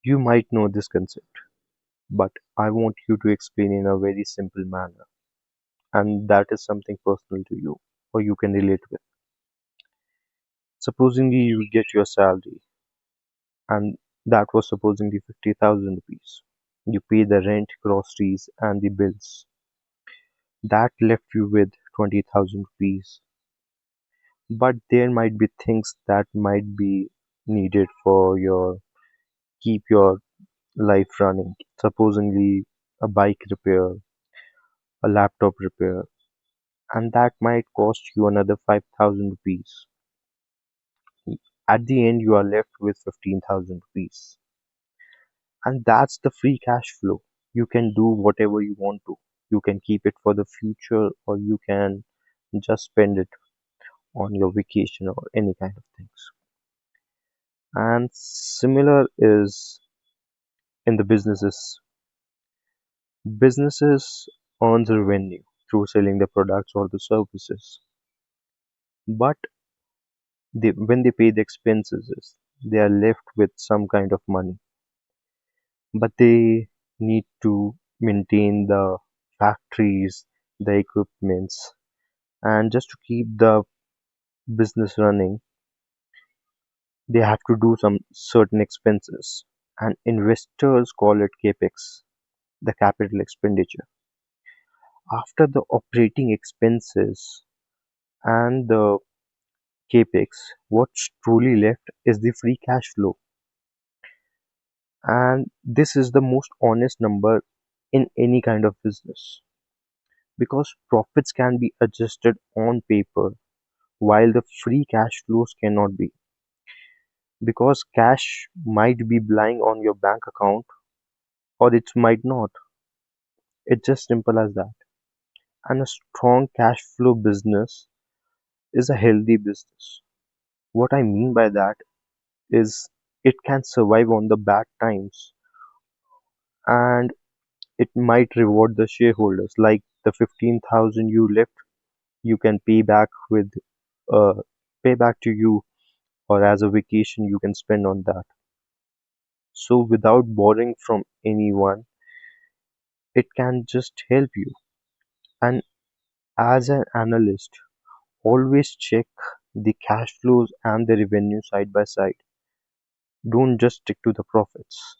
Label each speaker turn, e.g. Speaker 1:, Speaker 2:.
Speaker 1: You might know this concept, but I want you to explain in a very simple manner, and that is something personal to you or you can relate with. Supposingly you get your salary, and that was supposingly 50,000 rupees. You pay the rent, groceries, and the bills. That left you with 20,000 rupees. But there might be things that might be needed for your keep your life running. Supposingly a bike repair, a laptop repair, and that might cost you another 5,000 rupees. At the end, you are left with 15,000 rupees. And that's the free cash flow. You can do whatever you want to. You can keep it for the future, or you can just spend it on your vacation or any kind of things. And similar is in the businesses. Businesses earns revenue through selling the products or the services. But when they pay the expenses, they are left with some kind of money. But they need to maintain the factories, the equipments, and just to keep the business running, they have to do some certain expenses. And investors call it capex, the capital expenditure. After the operating expenses and the capex, what's truly left is the free cash flow. And this is the most honest number in any kind of business because profits can be adjusted on paper while the free cash flows cannot be, because cash might be lying on your bank account or it might not. It's just simple as that. And a strong cash flow business is a healthy business. What I mean by that is it can survive on the bad times, and it might reward the shareholders like the 15,000 you left, you can uh, pay back to you, or as a vacation you can spend on that. So without borrowing from anyone, it can just help you. And as an analyst, always check the cash flows and the revenue side by side. Don't just stick to the profits.